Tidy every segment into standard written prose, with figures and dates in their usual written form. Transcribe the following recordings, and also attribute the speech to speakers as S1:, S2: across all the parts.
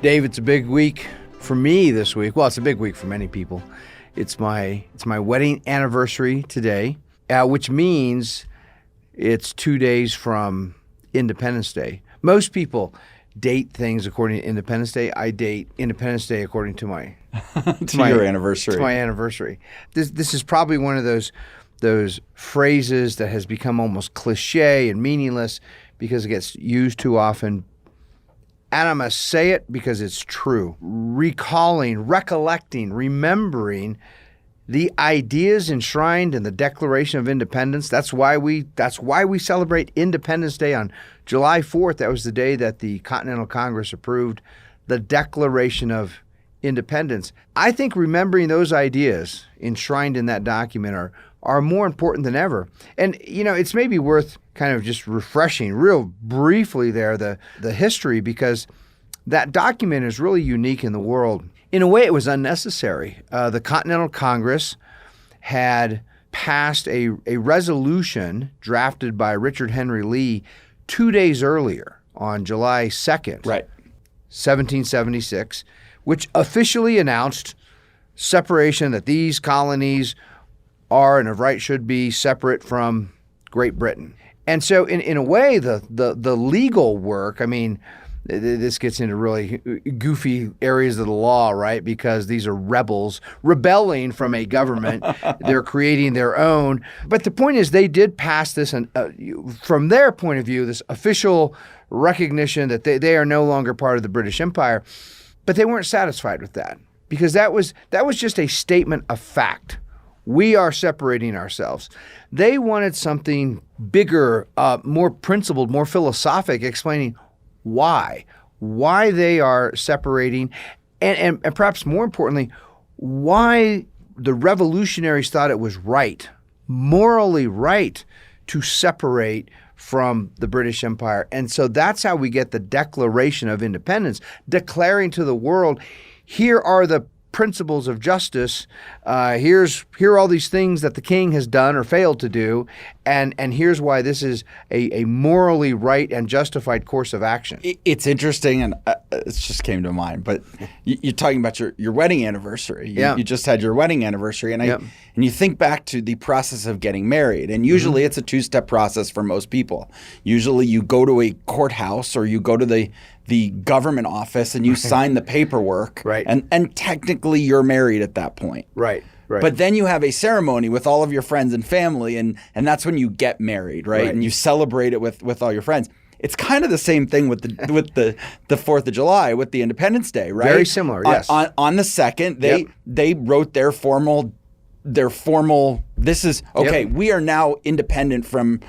S1: Dave, it's a big week for me this week. Well, it's a big week for many people. It's my wedding anniversary today, which means it's 2 days from Independence Day. Most people date things according to Independence Day. I date Independence Day according to my
S2: your anniversary.
S1: To my anniversary. This is probably one of those phrases that has become almost cliche and meaningless because it gets used too often. And I must say it because it's true. Recalling, recollecting, remembering the ideas enshrined in the Declaration of Independence. That's why we celebrate Independence Day on July 4th. That was the day that the Continental Congress approved the Declaration of Independence. I think remembering those ideas enshrined in that document are more important than ever. And, it's maybe worth kind of just refreshing real briefly there the history, because that document is really unique in the world. In a way, it was unnecessary. The Continental Congress had passed a resolution drafted by Richard Henry Lee 2 days earlier on July 2nd, 1776, which officially announced separation, that these colonies are and of right should be separate from Great Britain. And so in a way, the legal work, this gets into really goofy areas of the law, right? Because these are rebels rebelling from a government. They're creating their own. But the point is, they did pass this, and from their point of view, this official recognition that they are no longer part of the British Empire. But they weren't satisfied with that, because that was just a statement of fact. We are separating ourselves. They wanted something bigger, more principled, more philosophic, explaining why they are separating, and perhaps more importantly, why the revolutionaries thought it was right, morally right, to separate from the British Empire. And so that's how we get the Declaration of Independence, declaring to the world, here are the principles of justice. Here are all these things that the king has done or failed to do, and here's why this is a morally right and justified course of action.
S2: It's interesting, and it just came to mind. But you're talking about your wedding anniversary. You just had your wedding anniversary, and you think back to the process of getting married, and usually it's a two-step process for most people. Usually you go to a courthouse or you go to the government office and you sign the paperwork,
S1: right?
S2: And technically you're married at that point,
S1: right?
S2: But then you have a ceremony with all of your friends and family, and that's when you get married, right? And you celebrate it with all your friends. It's kind of the same thing with the 4th of July, with the Independence Day, right?
S1: Very similar, yes.
S2: On the 2nd, they wrote their formal. This is okay. We are now independent from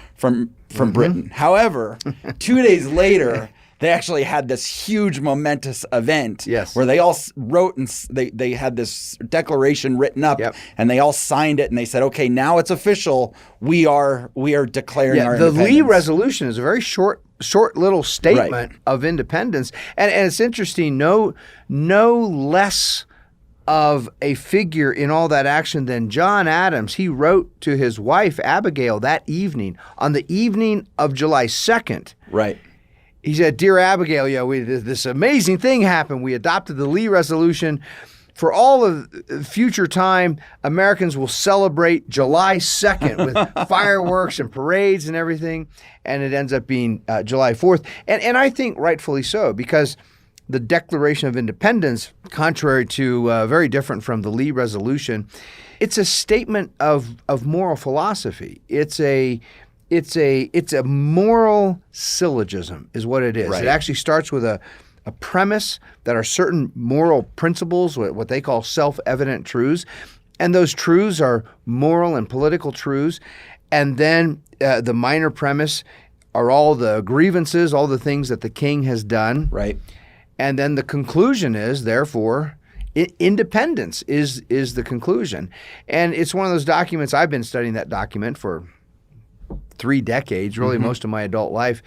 S2: Britain. However, 2 days later, they actually had this huge momentous event where they all wrote, and they had this declaration written up, and they all signed it, and they said, okay, now it's official. We are declaring our independence.
S1: The Lee resolution is a very short little statement of independence. And it's interesting, no less of a figure in all that action than John Adams. He wrote to his wife, Abigail, that evening, on the evening of July 2nd.
S2: Right.
S1: He said, "Dear Abigail, this amazing thing happened. We adopted the Lee Resolution. For all of future time, Americans will celebrate July 2nd with fireworks and parades and everything." And it ends up being July 4th. And I think rightfully so, because the Declaration of Independence, contrary to very different from the Lee Resolution, it's a statement of moral philosophy. It's a moral syllogism is what it is. Right. It actually starts with a premise that are certain moral principles, what they call self-evident truths. And those truths are moral and political truths. And then the minor premise are all the grievances, all the things that the king has done.
S2: Right.
S1: And then the conclusion is, therefore, independence is the conclusion. And it's one of those documents, I've been studying that document for 3 decades, really most of my adult life.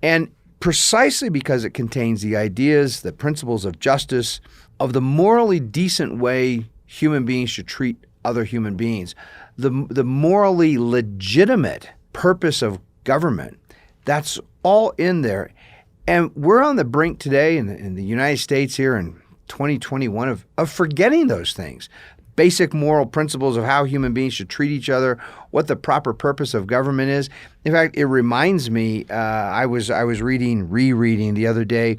S1: And precisely because it contains the ideas, the principles of justice, of the morally decent way human beings should treat other human beings, the morally legitimate purpose of government, that's all in there. And we're on the brink today in the United States here in 2021 of forgetting those things. Basic moral principles of how human beings should treat each other, what the proper purpose of government is. In fact, it reminds me, I was rereading the other day,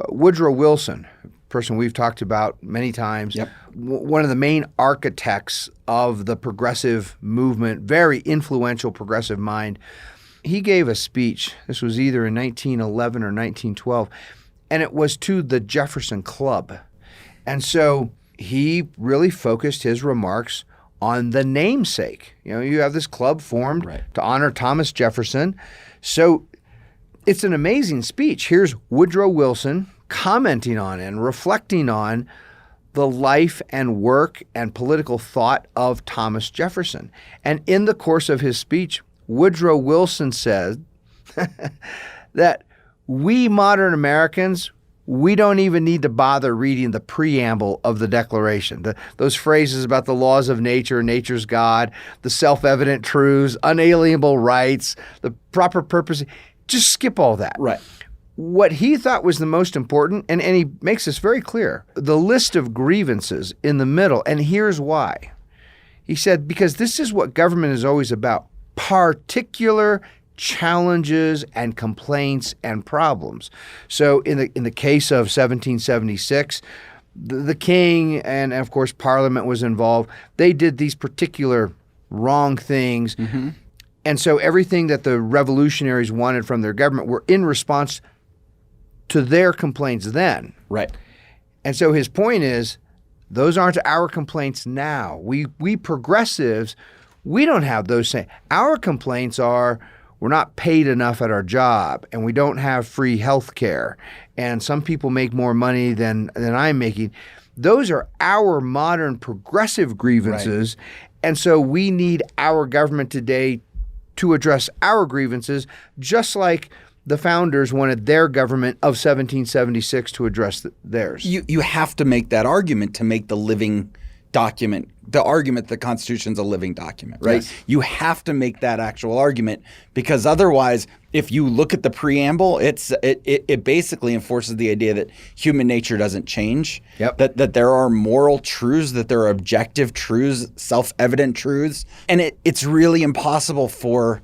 S1: Woodrow Wilson, a person we've talked about many times,
S2: Yep.
S1: One of the main architects of the progressive movement, very influential progressive mind. He gave a speech, this was either in 1911 or 1912, and it was to the Jefferson Club. And so he really focused his remarks on the namesake. You know, you have this club formed to honor Thomas Jefferson. So it's an amazing speech. Here's Woodrow Wilson commenting on and reflecting on the life and work and political thought of Thomas Jefferson. And in the course of his speech, Woodrow Wilson said that we modern Americans, we don't even need to bother reading the preamble of the Declaration. Those phrases about the laws of nature, nature's God, the self-evident truths, unalienable rights, the proper purpose. Just skip all that.
S2: Right.
S1: What he thought was the most important, and he makes this very clear, the list of grievances in the middle, and here's why. He said, because this is what government is always about, particular challenges and complaints and problems. So in the case of 1776, the king and of course Parliament was involved. They did these particular wrong things. Mm-hmm. And so everything that the revolutionaries wanted from their government were in response to their complaints then.
S2: Right.
S1: And so his point is, those aren't our complaints now. We progressives, we don't have those same. Our complaints are we're not paid enough at our job, and we don't have free health care, and some people make more money than I'm making. Those are our modern progressive grievances, and so we need our government today to address our grievances, just like the founders wanted their government of 1776 to address theirs.
S2: You have to make that argument to make the living document, the argument the Constitution's a living document, right?
S1: Yes.
S2: You have to make that actual argument, because otherwise, if you look at the preamble, it basically enforces the idea that human nature doesn't change, that there are moral truths, that there are objective truths, self-evident truths, and it's really impossible for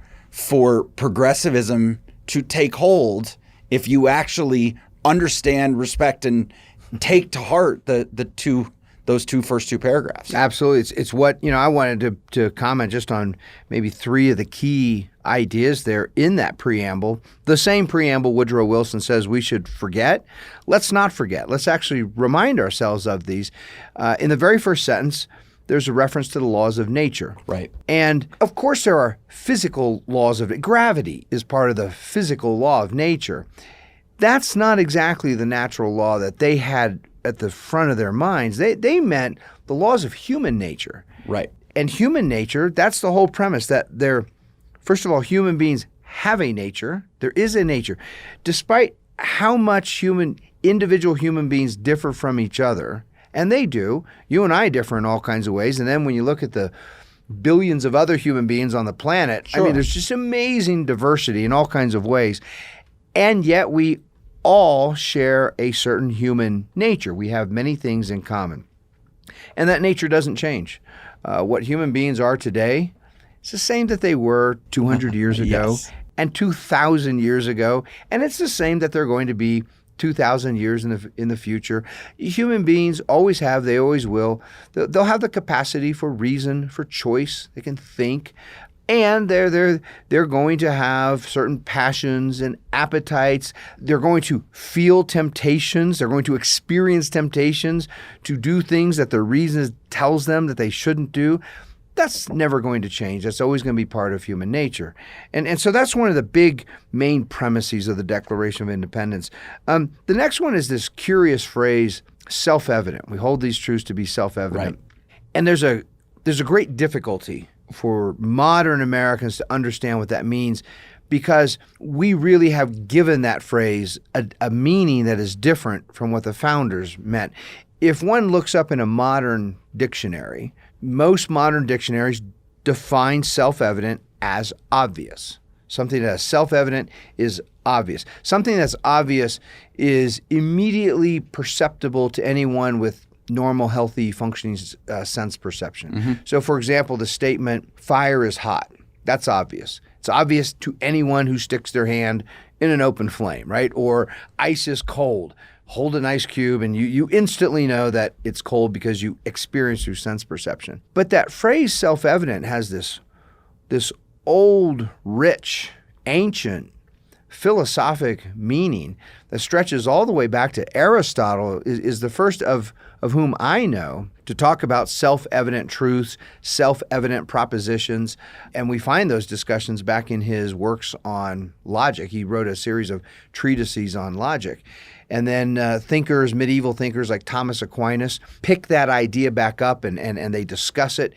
S2: progressivism to take hold if you actually understand, respect, and take to heart those first two paragraphs.
S1: Absolutely. It's what, I wanted to comment just on maybe three of the key ideas there in that preamble. The same preamble Woodrow Wilson says we should forget. Let's not forget. Let's actually remind ourselves of these. In the very first sentence, there's a reference to the laws of nature.
S2: Right.
S1: And of course there are physical laws of it. Gravity is part of the physical law of nature. That's not exactly the natural law that they had at the front of their minds. They meant the laws of human nature.
S2: Right.
S1: And human nature, that's the whole premise, that first of all, human beings have a nature. There is a nature. Despite how much individual human beings differ from each other, and they do, you and I differ in all kinds of ways, and then when you look at the billions of other human beings on the planet,
S2: sure.
S1: I mean, there's just amazing diversity in all kinds of ways. And yet we all share a certain human nature. We have many things in common. And that nature doesn't change. What human beings are today is the same that they were 200 years ago
S2: yes.
S1: and 2,000 years ago. And it's the same that they're going to be 2,000 years in the future. Human beings always have, they always will. They'll have the capacity for reason, for choice. They can think. And they're going to have certain passions and appetites. They're going to feel temptations. They're going to experience temptations to do things that their reason tells them that they shouldn't do. That's never going to change. That's always going to be part of human nature. And so that's one of the big main premises of the Declaration of Independence. The next one is this curious phrase, self-evident. We hold these truths to be self-evident.
S2: Right.
S1: And there's a great difficulty for modern Americans to understand what that means, because we really have given that phrase a meaning that is different from what the founders meant. If one looks up in a modern dictionary, most modern dictionaries define self-evident as obvious. Something that is self-evident is obvious. Something that's obvious is immediately perceptible to anyone with normal, healthy, functioning sense perception. So, for example, the statement, fire is hot. That's obvious. It's obvious to anyone who sticks their hand in an open flame, right? Or ice is cold. Hold an ice cube and you instantly know that it's cold because you experience through sense perception. But that phrase self-evident has this old, rich, ancient, philosophic meaning that stretches all the way back to Aristotle, is the first of whom I know to talk about self-evident truths, self-evident propositions. And we find those discussions back in his works on logic. He wrote a series of treatises on logic. And then medieval thinkers like Thomas Aquinas pick that idea back up and they discuss it.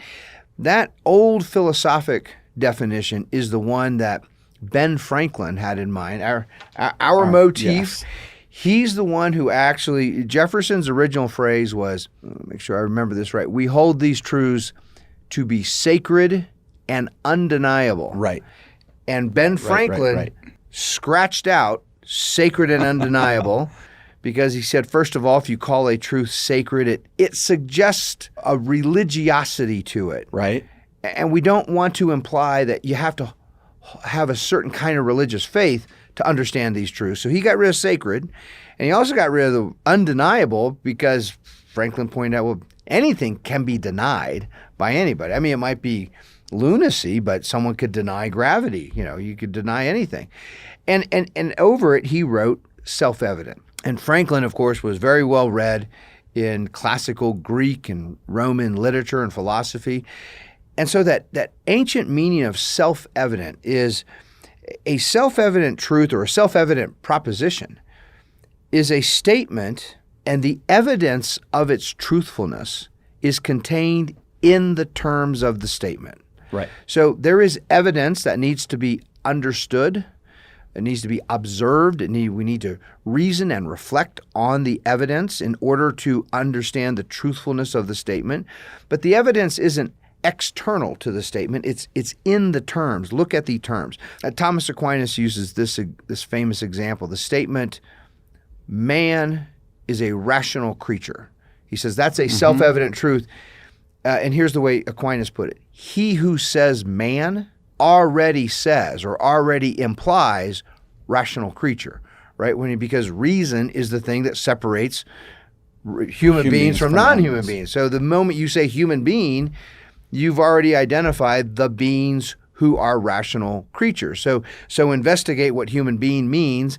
S1: That old philosophic definition is the one that Ben Franklin had in mind, our motif.
S2: Yes.
S1: He's the one who actually, Jefferson's original phrase was, make sure I remember this right, we hold these truths to be sacred and undeniable.
S2: Right.
S1: And Ben Franklin
S2: right.
S1: scratched out sacred and undeniable because he said, first of all, if you call a truth sacred, it suggests a religiosity to it.
S2: Right.
S1: And we don't want to imply that you have to have a certain kind of religious faith to understand these truths. So he got rid of sacred, and he also got rid of the undeniable because Franklin pointed out, well, anything can be denied by anybody. I mean, it might be lunacy, but someone could deny gravity. You could deny anything. And over it, he wrote self-evident. And Franklin, of course, was very well read in classical Greek and Roman literature and philosophy. And so that ancient meaning of self-evident is a self-evident truth or a self-evident proposition is a statement, and the evidence of its truthfulness is contained in the terms of the statement.
S2: Right.
S1: So there is evidence that needs to be understood. It needs to be observed. We need to reason and reflect on the evidence in order to understand the truthfulness of the statement. But the evidence isn't external to the statement. It's in the terms. Look at the terms. Thomas Aquinas uses this famous example. The statement, man is a rational creature. He says that's a self-evident truth. And here's the way Aquinas put it. He who says man already says or already implies rational creature, right? Because reason is the thing that separates human beings from non-human beings. So the moment you say human being, you've already identified the beings who are rational creatures. So investigate what human being means,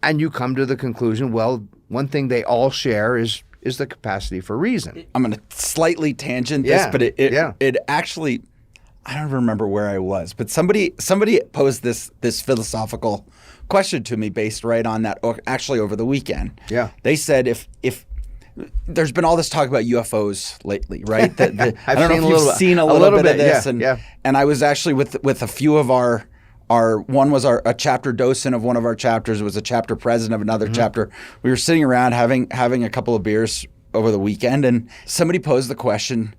S1: and you come to the conclusion, well, one thing they all share is the capacity for reason.
S2: I'm going to slightly tangent this, but it actually, I don't remember where I was, but somebody posed this philosophical question to me based right on that, actually over the weekend.
S1: Yeah.
S2: They said if there's been all this talk about UFOs lately, right? I don't know if you've seen a little bit of this. And I was actually with a few of our one was a chapter docent of one of our chapters, was a chapter president of another chapter. We were sitting around having a couple of beers over the weekend, and somebody posed the question,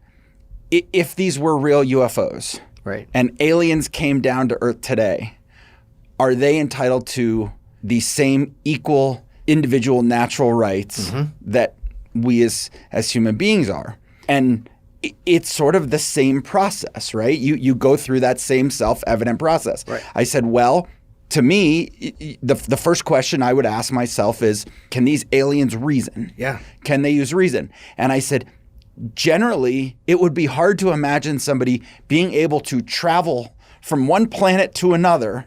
S2: if these were real UFOs,
S1: right,
S2: and aliens came down to Earth today, are they entitled to the same equal individual natural rights that we as human beings are? And it's sort of the same process, right? You go through that same self-evident process.
S1: Right.
S2: I said, well, to me, the first question I would ask myself is, can these aliens reason?
S1: Yeah.
S2: Can they use reason? And I said, generally, it would be hard to imagine somebody being able to travel from one planet to another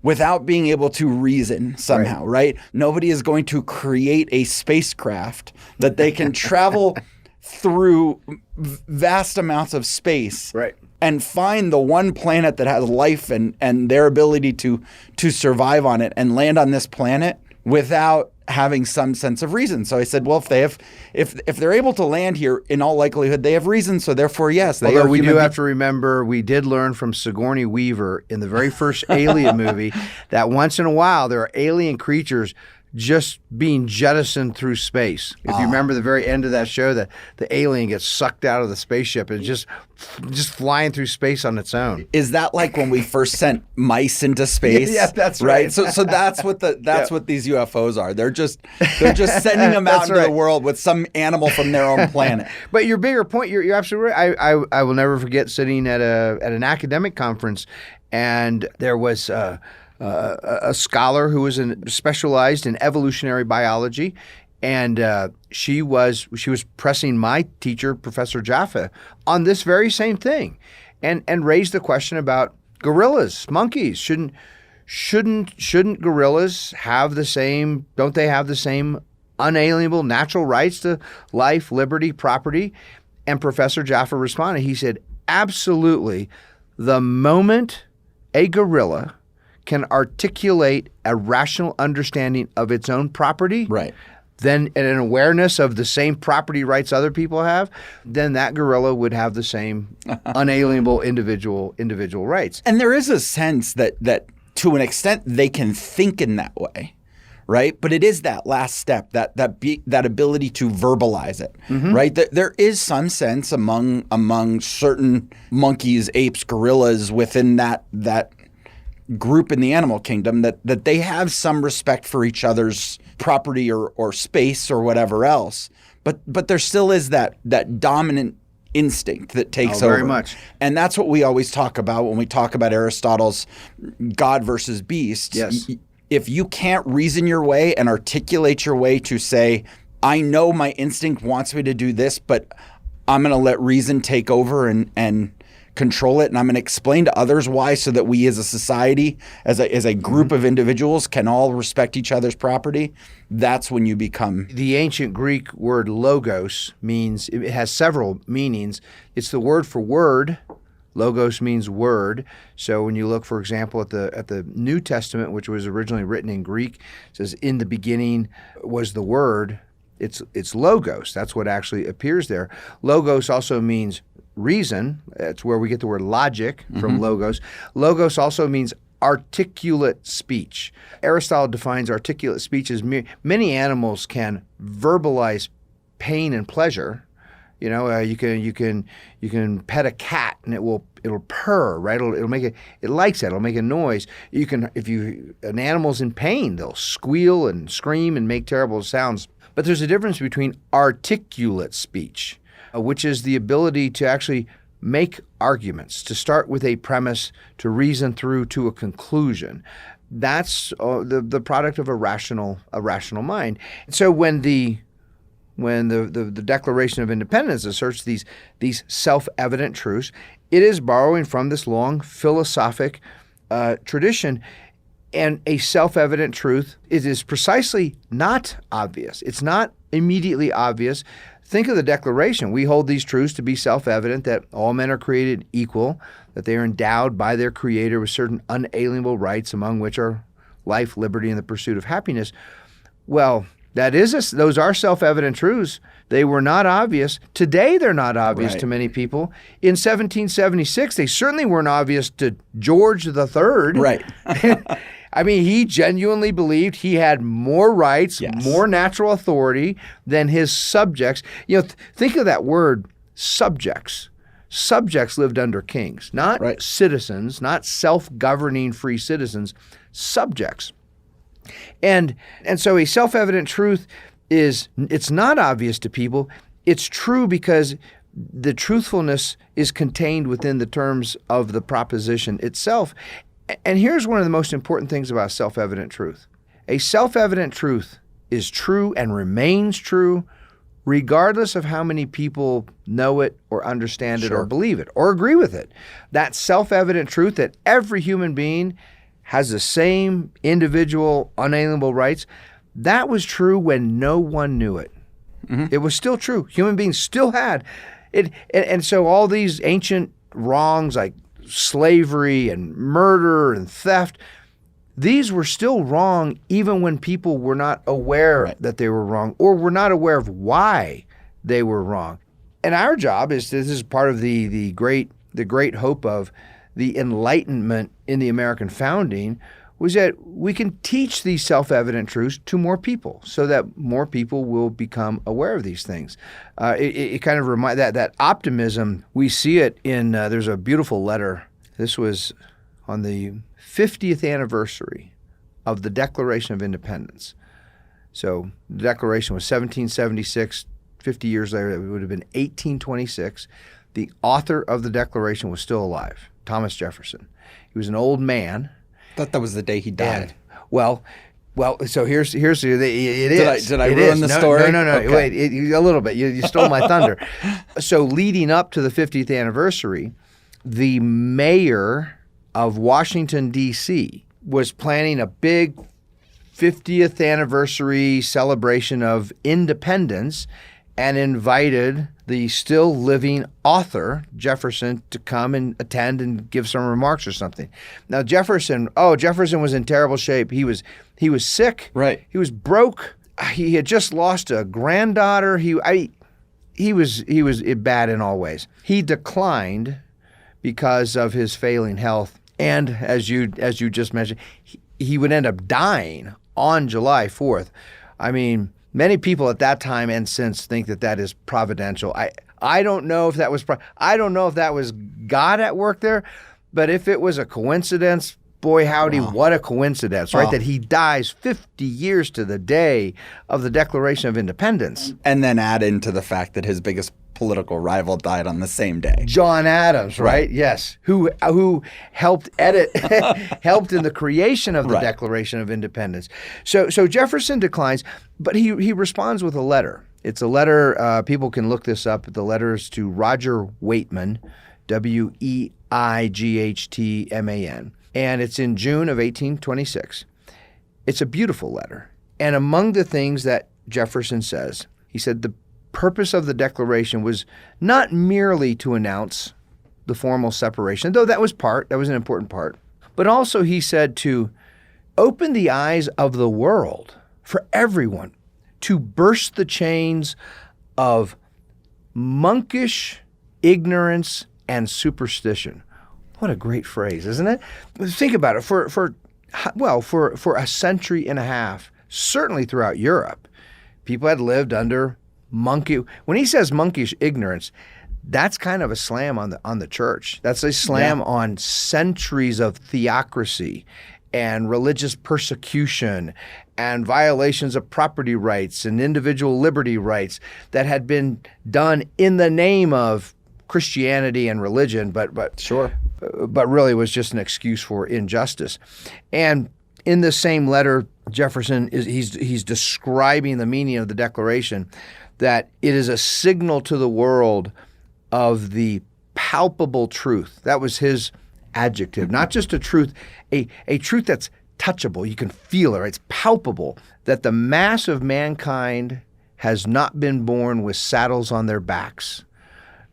S2: without being able to reason somehow, right? Nobody is going to create a spacecraft that they can travel through vast amounts of space and find the one planet that has life and their ability to survive on it and land on this planet without having some sense of reason. So I said, well, if they're able to land here, in all likelihood, they have reason. So therefore, yes, they
S1: Although
S2: are.
S1: We do have to remember, we did learn from Sigourney Weaver in the very first Alien movie that once in a while there are alien creatures just being jettisoned through space. If you remember the very end of that show, the alien gets sucked out of the spaceship and just flying through space on its own.
S2: Is that like when we first sent mice into space?
S1: Yeah, that's right.
S2: So that's what what these UFOs are. They're just sending them out into the world with some animal from their own planet.
S1: But your bigger point, you're absolutely right. I will never forget sitting at an academic conference, and there was a scholar who was specialized in evolutionary biology, and she was pressing my teacher, Professor Jaffe, on this very same thing, and raised the question about gorillas, monkeys. Shouldn't gorillas have the same? Don't they have the same unalienable natural rights to life, liberty, property? And Professor Jaffe responded. He said, absolutely. The moment a gorilla can articulate a rational understanding of its own property,
S2: right,
S1: then an awareness of the same property rights other people have, then that gorilla would have the same unalienable individual rights.
S2: And there is a sense that to an extent they can think in that way, right? But it is that last step, that ability to verbalize it, right? There is some sense among certain monkeys, apes, gorillas within that group in the animal kingdom that they have some respect for each other's property or space or whatever else. But there still is that dominant instinct that takes over.
S1: Very much.
S2: And that's what we always talk about when we talk about Aristotle's God versus beast.
S1: Yes.
S2: If you can't reason your way and articulate your way to say, I know my instinct wants me to do this, but I'm going to let reason take over and control it, and I'm going to explain to others why, so that we as a society, as a group of individuals, can all respect each other's property. That's when you become...
S1: The ancient Greek word logos it has several meanings. It's the word for word. Logos means word. So when you look, for example, at the New Testament, which was originally written in Greek, it says, in the beginning was the word. It's logos. That's what actually appears there. Logos also means reason. That's where we get the word logic from logos. Logos also means articulate speech. Aristotle defines articulate speech as many animals can verbalize pain and pleasure. You know, you can pet a cat and it'll purr, right? It'll make it likes that. It'll make a noise. An animal's in pain, they'll squeal and scream and make terrible sounds. But there's a difference between articulate speech, which is the ability to actually make arguments, to start with a premise, to reason through to a conclusion. That's the product of a rational mind. So when the Declaration of Independence asserts these self-evident truths, it is borrowing from this long philosophic tradition. And a self-evident truth, it is precisely not obvious. It's not immediately obvious. Think of the Declaration. We hold these truths to be self-evident, that all men are created equal, that they are endowed by their Creator with certain unalienable rights, among which are life, liberty, and the pursuit of happiness. Well, those are self-evident truths. They were not obvious. Today, they're not obvious to many people. In 1776, they certainly weren't obvious to George III.
S2: Right.
S1: I mean, he genuinely believed he had more rights, more natural authority than his subjects. You know, think of that word, subjects. Subjects lived under kings, not citizens, not self-governing free citizens, subjects. And so a self-evident truth it's not obvious to people. It's true because the truthfulness is contained within the terms of the proposition itself. And here's one of the most important things about self-evident truth. A self-evident truth is true and remains true regardless of how many people know it or understand it or believe it or agree with it. That self-evident truth that every human being has the same individual unalienable rights, that was true when no one knew it. It was still true. Human beings still had it. And so all these ancient wrongs like slavery and murder and theft, these were still wrong even when people were not aware that they were wrong or were not aware of why they were wrong. And our job this is part of the great hope of the Enlightenment in the American founding, was that we can teach these self-evident truths to more people so that more people will become aware of these things. It kind of reminds that optimism, we see it in, there's a beautiful letter. This was on the 50th anniversary of the Declaration of Independence. So the Declaration was 1776, 50 years later, it would have been 1826. The author of the Declaration was still alive, Thomas Jefferson. He was an old man.
S2: I thought that was the day he died.
S1: Well, so here's it is.
S2: Did I ruin the story?
S1: No.
S2: Okay.
S1: Wait, a little bit. You stole my thunder. So leading up to the 50th anniversary, the mayor of Washington, D.C. was planning a big 50th anniversary celebration of independence and invited the still living author, Jefferson, to come and attend and give some remarks or something. Now, Jefferson was in terrible shape. He was sick.
S2: Right.
S1: He was broke. He had just lost a granddaughter. He was bad in all ways. He declined because of his failing health. And as you just mentioned, he would end up dying on July 4th. I mean, many people at that time and since think that is providential. I don't know if that was I don't know if that was God at work there, but if it was a coincidence, boy howdy, what a coincidence, right? That he dies 50 years to the day of the Declaration of Independence.
S2: And then add into the fact that his biggest political rival died on the same day.
S1: John Adams, right? Yes. Who helped helped in the creation of the Declaration of Independence. So Jefferson declines, but he responds with a letter. It's a letter, people can look this up. The letter is to Roger Weightman, Weighttman, and it's in June of 1826. It's a beautiful letter. And among the things that Jefferson says, he said the purpose of the Declaration was not merely to announce the formal separation, though that was an important part, but also, he said, to open the eyes of the world for everyone, to burst the chains of monkish ignorance and superstition. What a great phrase, isn't it? Think about it. For a century and a half, certainly throughout Europe, people had lived under when he says monkish ignorance, that's kind of a slam on the church. That's a slam on centuries of theocracy and religious persecution and violations of property rights and individual liberty rights that had been done in the name of Christianity and religion, but really was just an excuse for injustice. And in the same letter, Jefferson he's describing the meaning of the Declaration, that it is a signal to the world of the palpable truth. That was his adjective, not just a truth, a truth that's touchable. You can feel it. It's palpable, that the mass of mankind has not been born with saddles on their backs,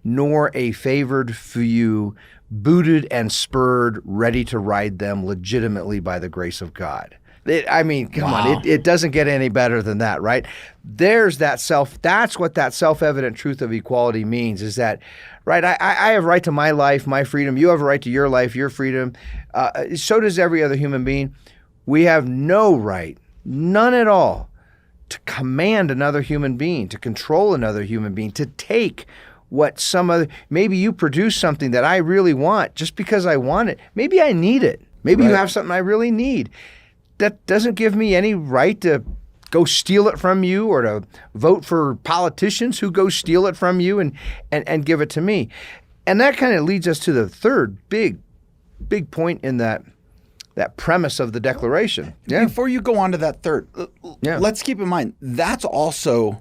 S1: nor a favored few booted and spurred, ready to ride them legitimately by the grace of God. Come on, it doesn't get any better than that, right? That's what that self-evident truth of equality means, is that, right, I have a right to my life, my freedom, you have a right to your life, your freedom, so does every other human being. We have no right, none at all, to command another human being, to control another human being, to take what maybe you produce something that I really want just because I want it. Maybe I need it. Maybe you have something I really need. That doesn't give me any right to go steal it from you, or to vote for politicians who go steal it from you and give it to me. And that kind of leads us to the third big point in that premise of the Declaration. Yeah.
S2: Before you go on to that third, let's keep in mind, that's also,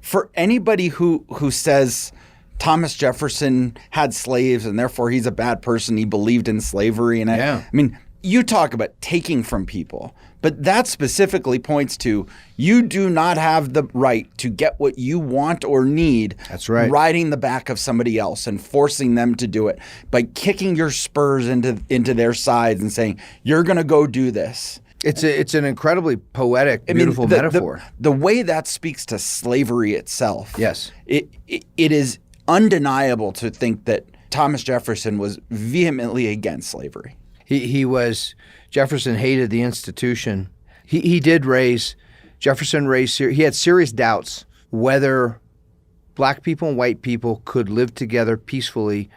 S2: for anybody who says Thomas Jefferson had slaves and therefore he's a bad person, he believed in slavery, and you talk about taking from people, but that specifically points to you do not have the right to get what you want or need.
S1: That's right.
S2: Riding the back of somebody else and forcing them to do it by kicking your spurs into their sides and saying, you're going to go do this.
S1: It's an incredibly poetic, beautiful metaphor.
S2: The way that speaks to slavery itself.
S1: Yes.
S2: It is undeniable to think that Thomas Jefferson was vehemently against slavery.
S1: Jefferson hated the institution. He had serious doubts whether black people and white people could live together peacefully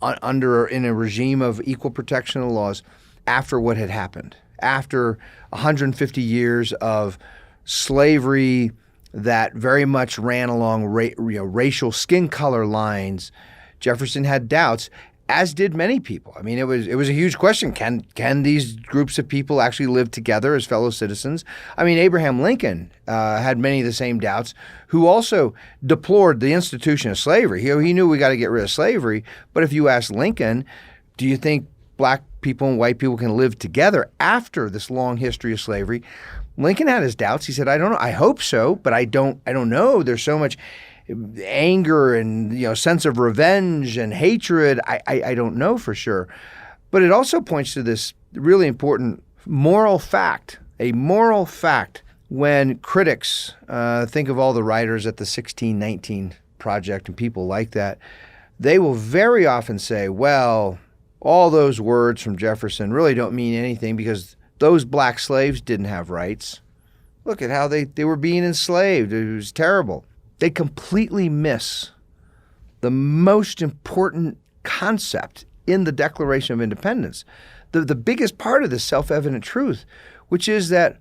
S1: in a regime of equal protection of laws after what had happened. After 150 years of slavery that very much ran along racial skin color lines, Jefferson had doubts, as did many people. I mean, it was a huge question. Can these groups of people actually live together as fellow citizens? I mean, Abraham Lincoln had many of the same doubts, who also deplored the institution of slavery. He knew we got to get rid of slavery, but if you ask Lincoln, do you think black people and white people can live together after this long history of slavery? Lincoln had his doubts. He said, I don't know. I hope so, but I don't know. There's so much anger and sense of revenge and hatred. I don't know for sure. But it also points to this really important moral fact, a moral fact when critics think of all the writers at the 1619 Project and people like that. They will very often say, well, all those words from Jefferson really don't mean anything because those black slaves didn't have rights. Look at how they were being enslaved. It was terrible. They completely miss the most important concept in the Declaration of Independence, the biggest part of this self-evident truth, which is that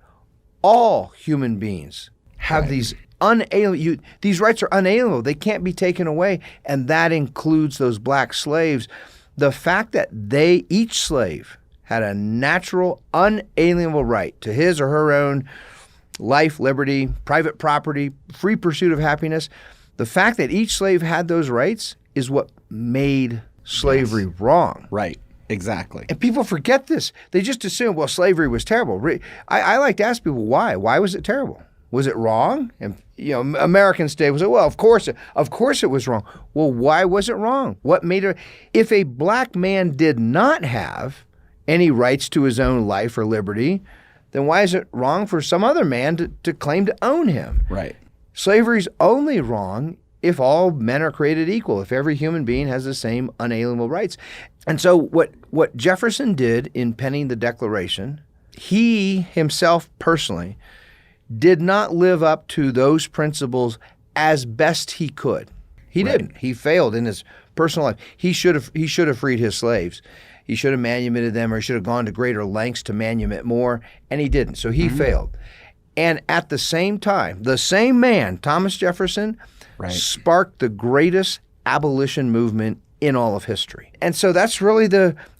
S1: all human beings have these rights are unalienable. They can't be taken away, and that includes those black slaves. The fact that each slave had a natural, unalienable right to his or her own life, liberty, private property, free pursuit of happiness. The fact that each slave had those rights is what made slavery wrong.
S2: Right. Exactly.
S1: And people forget this. They just assume, well, slavery was terrible. I like to ask people why. Why was it terrible? Was it wrong? And Americans today will say, well, of course it was wrong. Well, why was it wrong? What made it? If a black man did not have any rights to his own life or liberty, then why is it wrong for some other man to claim to own him?
S2: Right.
S1: Slavery's only wrong if all men are created equal, if every human being has the same unalienable rights. And so what Jefferson did in penning the Declaration, he himself personally did not live up to those principles as best he could. He didn't. He failed in his personal life. He should have freed his slaves. He should have manumitted them, or he should have gone to greater lengths to manumit more, and he didn't. So he failed. And at the same time, the same man, Thomas Jefferson, sparked the greatest abolition movement in all of history. And so that's really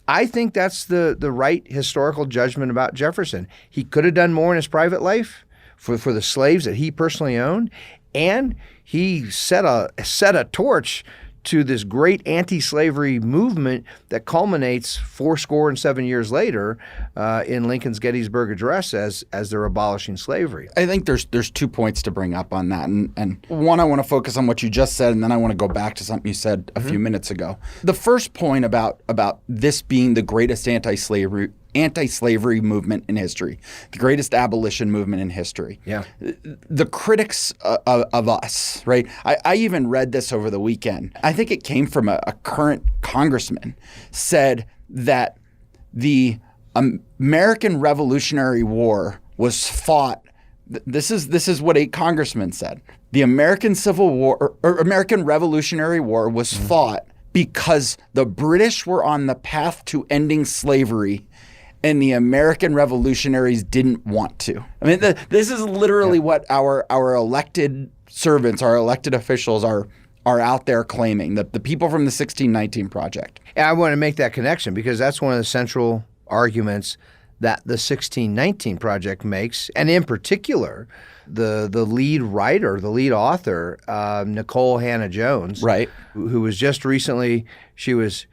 S1: I think that's the right historical judgment about Jefferson. He could have done more in his private life for the slaves that he personally owned, and he set a torch to this great anti-slavery movement that culminates 77 years later in Lincoln's Gettysburg Address as they're abolishing slavery.
S2: I think there's 2 points to bring up on that. And one, I want to focus on what you just said, and then I want to go back to something you said a few minutes ago. The first point about this being the greatest anti-slavery movement in history, the greatest abolition movement in history.
S1: Yeah.
S2: The critics of us, right? I even read this over the weekend. I think it came from a current congressman, said that the American Revolutionary War was fought. This is what a congressman said. The American Civil War or American Revolutionary War was fought because the British were on the path to ending slavery, and the American revolutionaries didn't want to. I mean, this is literally what our elected servants, our elected officials are out there claiming, the people from the 1619 Project.
S1: And I want to make that connection because that's one of the central arguments that the 1619 Project makes, and in particular, the lead writer, the lead author, Nicole Hannah-Jones, who was just recently, she was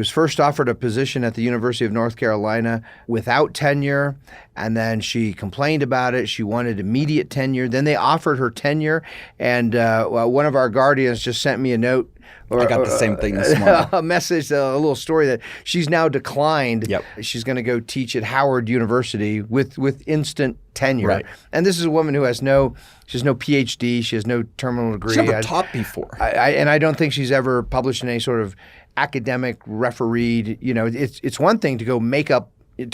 S1: first offered a position at the University of North Carolina without tenure, and then she complained about it. She wanted immediate tenure. Then they offered her tenure, and one of our guardians just sent me a note.
S2: I got the same thing this morning.
S1: A message, a little story that she's now declined.
S2: Yep.
S1: She's going to go teach at Howard University with instant tenure.
S2: Right.
S1: And this is a woman who has no PhD. She has no terminal degree.
S2: She's never taught before.
S1: And I don't think she's ever published in any sort of academic refereed. It's one thing to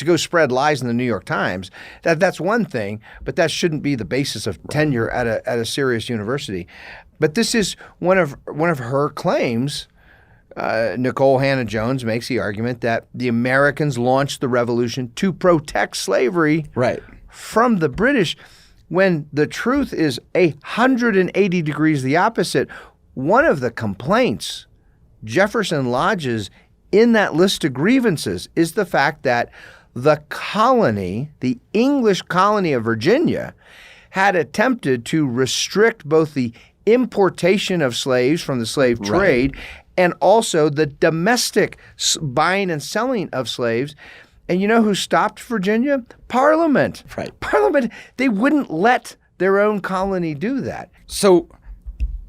S1: go spread lies in the New York Times. That's one thing, but that shouldn't be the basis of tenure at a serious university. But this is one of her claims. Nicole Hannah-Jones makes the argument that the Americans launched the revolution to protect slavery from the British, when the truth is 180 degrees the opposite. One of the complaints Jefferson lodges in that list of grievances is the fact that the colony, the English colony of Virginia, had attempted to restrict both the importation of slaves from the slave trade and also the domestic buying and selling of slaves. And you know who stopped Virginia? Parliament.
S2: Right.
S1: Parliament. They wouldn't let their own colony do that.
S2: So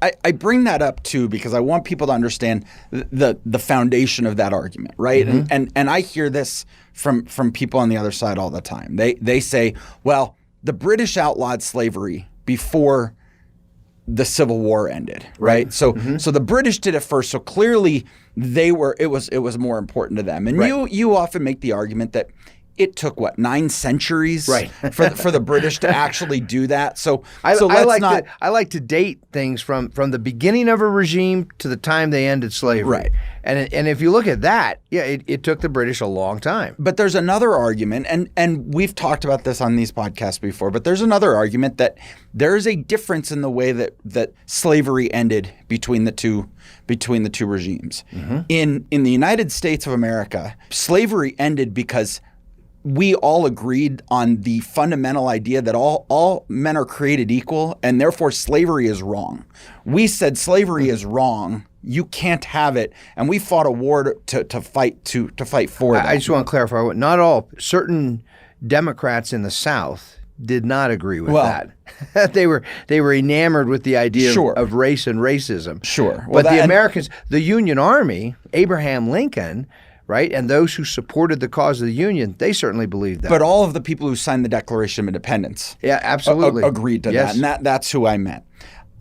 S2: I bring that up too because I want people to understand the foundation of that argument, right? Mm-hmm. And I hear this from people on the other side all the time. They say, well, the British outlawed slavery before the Civil War ended, right? So so the British did it first. So clearly it was more important to them. And you often make the argument that it took 9 centuries for the British to actually do that. So I
S1: like to date things from the beginning of a regime to the time they ended slavery.
S2: Right.
S1: And if you look at that, it took the British a long time.
S2: But there's another argument, and we've talked about this on these podcasts before, but there's another argument that there is a difference in the way that slavery ended between the two regimes. Mm-hmm. In the United States of America, slavery ended because we all agreed on the fundamental idea that all men are created equal, and therefore slavery is wrong. We said slavery is wrong. You can't have it, and we fought a war to fight for that.
S1: I just want to clarify. Not all. Certain Democrats in the South did not agree with that. They were enamored with the idea of race and racism.
S2: Sure.
S1: But the Americans, the Union Army, Abraham Lincoln, right, and those who supported the cause of the Union, they certainly believed that.
S2: But all of the people who signed the Declaration of Independence
S1: absolutely
S2: agreed to that, and that's who I meant.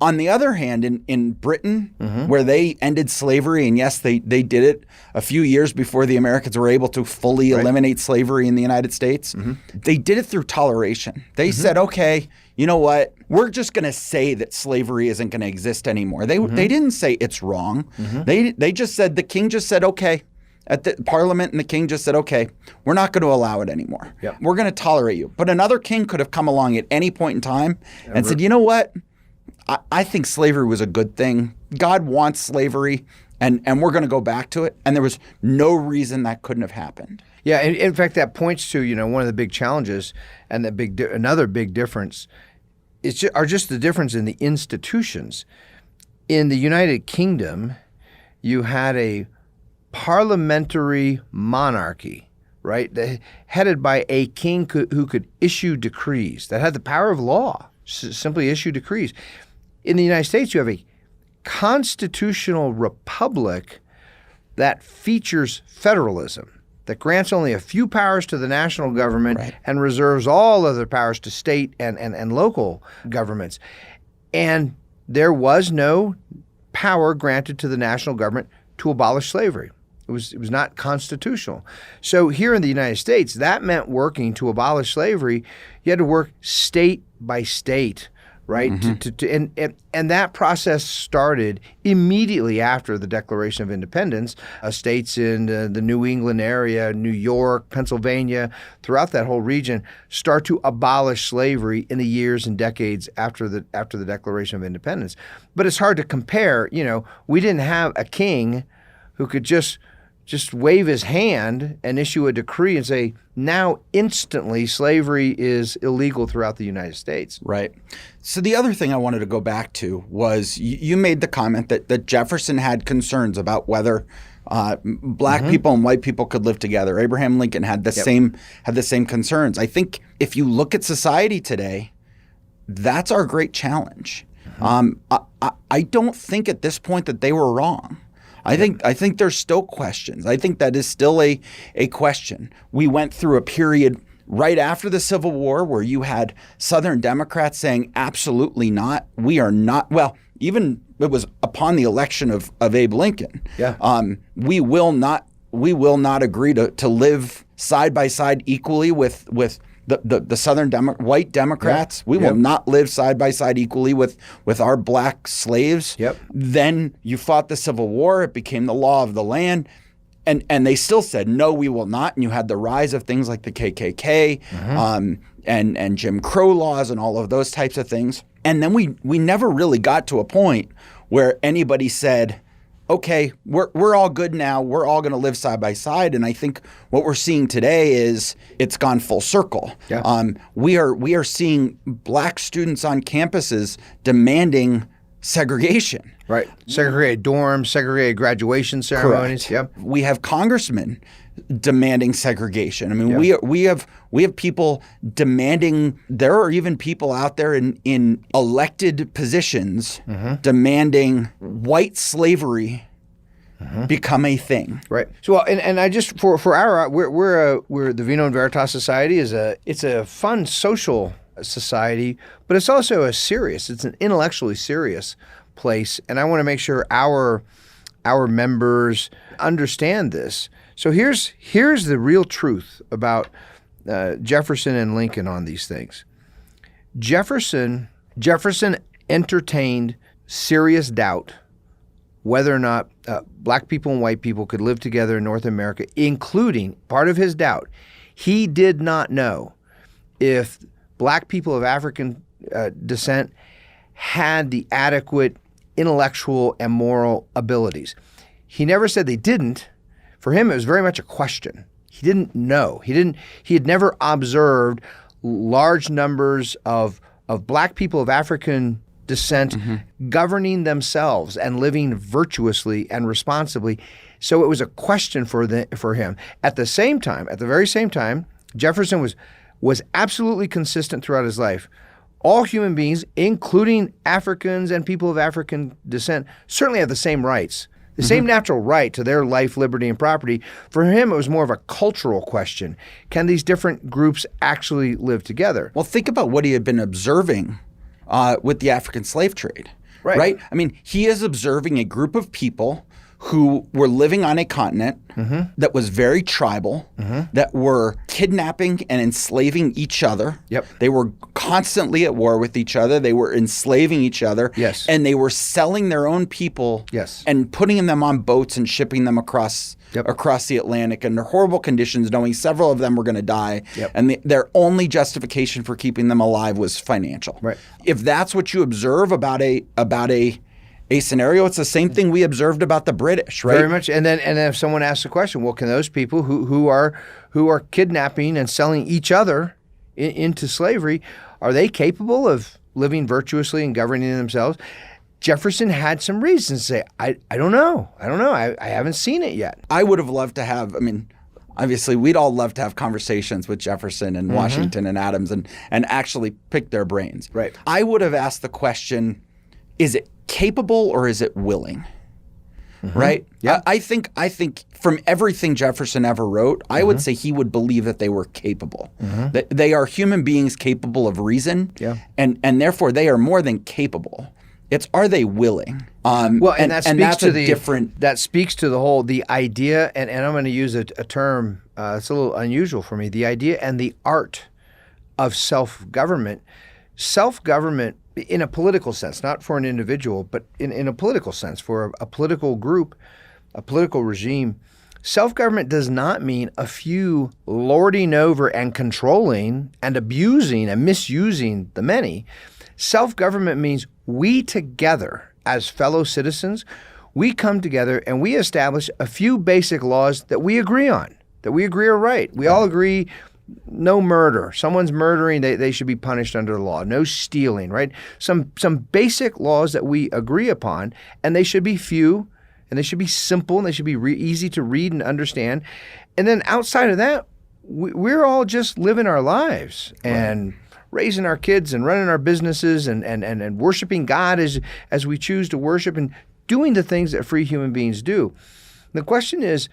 S2: On the other hand, in Britain, where they ended slavery, and yes, they did it a few years before the Americans were able to fully eliminate slavery in the United States, they did it through toleration. They said, okay, you know what? We're just going to say that slavery isn't going to exist anymore. They didn't say it's wrong. They just said, the king just said, okay. At the Parliament, and the king just said, okay, we're not going to allow it anymore. Yep. We're going to tolerate you. But another king could have come along at any point in time and said, you know what? I think slavery was a good thing. God wants slavery, and we're going to go back to it. And there was no reason that couldn't have happened.
S1: Yeah, in fact, that points to one of the big challenges, and another big difference are just the difference in the institutions. In the United Kingdom, you had a parliamentary monarchy, right? Headed by a king who could issue decrees, that had the power of law, simply issue decrees. In the United States, you have a constitutional republic that features federalism, that grants only a few powers to the national government and reserves all other powers to state and local governments. And there was no power granted to the national government to abolish slavery. It was not constitutional. So here in the United States, that meant working to abolish slavery. You had to work state by state, right? And that process started immediately after the Declaration of Independence. States in the New England area, New York, Pennsylvania, throughout that whole region, start to abolish slavery in the years and decades after the Declaration of Independence. But it's hard to compare. We didn't have a king who could just wave his hand and issue a decree and say, now instantly slavery is illegal throughout the United States.
S2: Right. So the other thing I wanted to go back to was you made the comment that Jefferson had concerns about whether black people and white people could live together. Abraham Lincoln had the same concerns. I think if you look at society today, that's our great challenge. I don't think at this point that they were wrong. I think there's still questions. I think that is still a question. We went through a period right after the Civil War, where you had Southern Democrats saying, absolutely not, we are not, well, even it was upon the election of Abe Lincoln.
S1: Yeah.
S2: We will not agree to live side by side equally with the Southern white Democrats. We will not live side by side equally with our black slaves.
S1: Yep. Then
S2: you fought the Civil War. It became the law of the land. And they still said, no, we will not. And you had the rise of things like the KKK and Jim Crow laws and all of those types of things. And then we never really got to a point where anybody said, okay, we're all good now. We're all going to live side by side. And I think what we're seeing today is it's gone full circle.
S1: Yeah.
S2: We are seeing black students on campuses demanding segregation.
S1: Right. Segregated dorms, segregated graduation ceremonies.
S2: Correct.
S1: Yep.
S2: We have congressmen demanding segregation. I mean, we have people demanding. There are even people out there in elected positions demanding white slavery become a thing.
S1: Right. So, well, and I just for our we're the Vino Veritas Society it's a fun social society, but it's also it's an intellectually serious place, and I want to make sure our members understand this. So here's the real truth about Jefferson and Lincoln on these things. Jefferson entertained serious doubt whether or not black people and white people could live together in North America, including part of his doubt. He did not know if black people of African descent had the adequate intellectual and moral abilities. He never said they didn't. For him, it was very much a question. He didn't know. He had never observed large numbers of black people of African descent governing themselves and living virtuously and responsibly. So it was a question for him. At the very same time, Jefferson was absolutely consistent throughout his life. All human beings, including Africans and people of African descent, certainly have the same rights, the same natural right to their life, liberty, and property. For him, it was more of a cultural question. Can these different groups actually live together?
S2: Well, think about what he had been observing with the African slave trade, right? I mean, he is observing a group of people who were living on a continent that was very tribal, that were kidnapping and enslaving each other.
S1: Yep.
S2: They were constantly at war with each other. They were enslaving each other.
S1: Yes.
S2: And they were selling their own people and putting them on boats and shipping them across the Atlantic under horrible conditions, knowing several of them were going to die.
S1: Yep.
S2: And their only justification for keeping them alive was financial.
S1: Right.
S2: If that's what you observe about a scenario, it's the same thing we observed about the British, right?
S1: Very much. And then if someone asks the question, well, can those people who are kidnapping and selling each other into slavery, are they capable of living virtuously and governing themselves? Jefferson had some reasons to say, I don't know. I haven't seen it yet.
S2: I would have loved to have, obviously, we'd all love to have conversations with Jefferson and Washington and Adams and actually pick their brains.
S1: Right.
S2: I would have asked the question, is it capable or is it willing? Right?
S1: Yeah.
S2: I think from everything Jefferson ever wrote, I would say he would believe that they were capable. That they are human beings capable of reason, and therefore they are more than capable. It's, are they willing?
S1: That speaks to the idea, and I'm going to use a term, it's a little unusual for me, the idea and the art of self-government. Self-government in a political sense, not for an individual, but in a political sense, for a political group, a political regime, self-government does not mean a few lording over and controlling and abusing and misusing the many. Self-government means we together as fellow citizens, we come together and we establish a few basic laws that we agree on, that we agree are right. We all agree no murder. Someone's murdering, they should be punished under the law. No stealing, right? Some basic laws that we agree upon, and they should be few, and they should be simple, and they should be easy to read and understand. And then outside of that, we're all just living our lives and raising our kids and running our businesses and worshiping God as we choose to worship and doing the things that free human beings do. The question is,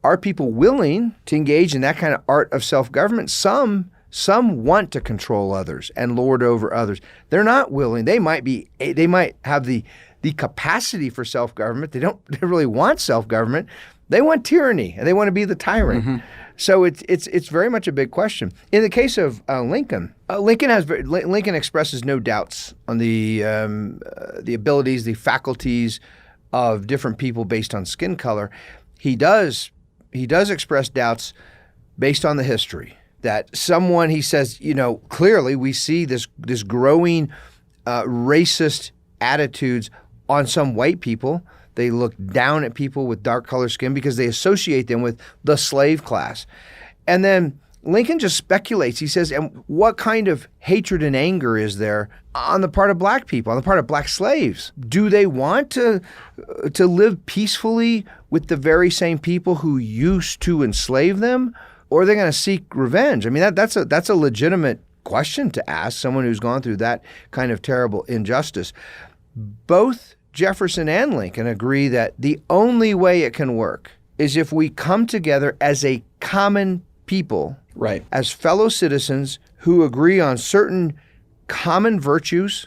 S1: are people willing to engage in that kind of art of self-government? Some want to control others and lord over others. They're not willing. They might have the capacity for self-government. They don't really want self-government. They want tyranny, and they want to be the tyrant. Mm-hmm. So it's very much a big question. In the case of Lincoln, Lincoln expresses no doubts on the abilities, the faculties of different people based on skin color. He does express doubts based on the history. That someone, he says, clearly we see this growing racist attitudes on some white people. They look down at people with dark colored skin because they associate them with the slave class. And then Lincoln just speculates. He says, and what kind of hatred and anger is there on the part of black people, on the part of black slaves? Do they want to live peacefully with the very same people who used to enslave them? Or are they going to seek revenge? I mean, that's a legitimate question to ask someone who's gone through that kind of terrible injustice. Both Jefferson and Lincoln agree that the only way it can work is if we come together as a common people,
S2: right,
S1: as fellow citizens who agree on certain common virtues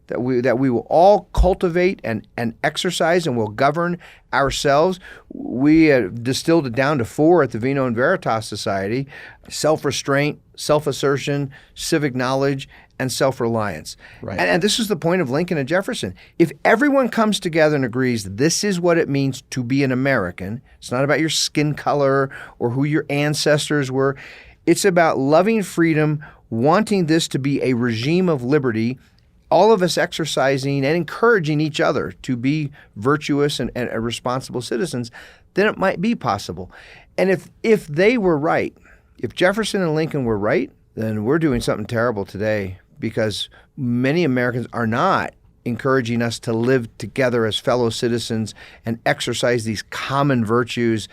S1: that we will all cultivate and exercise and will govern ourselves. We distilled it down to 4 at the Vino Veritas Society: self-restraint, self-assertion, civic knowledge, and self-reliance.
S2: Right.
S1: And this is the point of Lincoln and Jefferson. If everyone comes together and agrees this is what it means to be an American, it's not about your skin color or who your ancestors were. It's about loving freedom, wanting this to be a regime of liberty, all of us exercising and encouraging each other to be virtuous and responsible citizens, then it might be possible. And if they were right, if Jefferson and Lincoln were right, then we're doing something terrible today, because many Americans are not encouraging us to live together as fellow citizens and exercise these common virtues.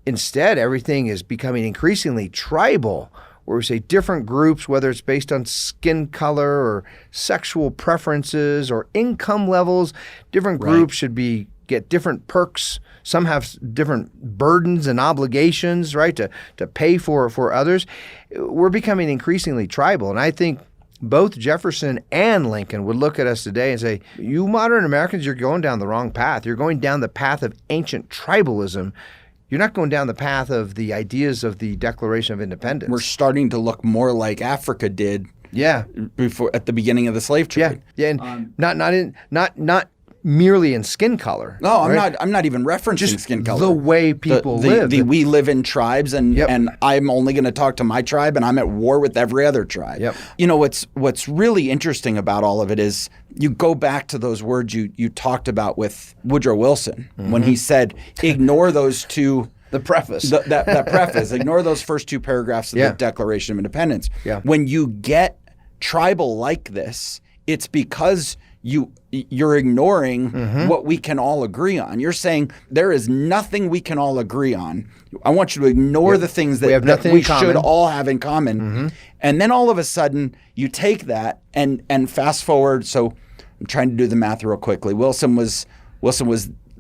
S1: Instead, everything is becoming increasingly tribal, where we say different groups, whether it's based on skin color or sexual preferences or income levels, different groups should get different perks. Some have different burdens and obligations, right, to pay for others. We're becoming increasingly tribal. And I think both Jefferson and Lincoln would look at us today and say, you modern Americans, you're going down the wrong path. You're going down the path of ancient tribalism. You're not going down the path of the ideas of the Declaration of Independence.
S2: We're starting to look more like Africa did.
S1: Yeah.
S2: Before, at the beginning of the slave trade.
S1: Yeah. And not merely in skin color.
S2: No,
S1: right?
S2: I'm not even referencing
S1: just
S2: skin color.
S1: The way people live.
S2: We live in tribes, and I'm only going to talk to my tribe, and I'm at war with every other tribe.
S1: Yep.
S2: You know, what's really interesting about all of it is you go back to those words you talked about with Woodrow Wilson when he said, ignore those two.
S1: The preface.
S2: That preface. Ignore those first 2 paragraphs of the Declaration of Independence.
S1: Yeah.
S2: When you get tribal like this, it's because you're ignoring what we can all agree on. You're saying there is nothing we can all agree on. I want you to ignore the things that we should all have in common. And then all of a sudden you take that and fast forward. So I'm trying to do the math real quickly. Wilson was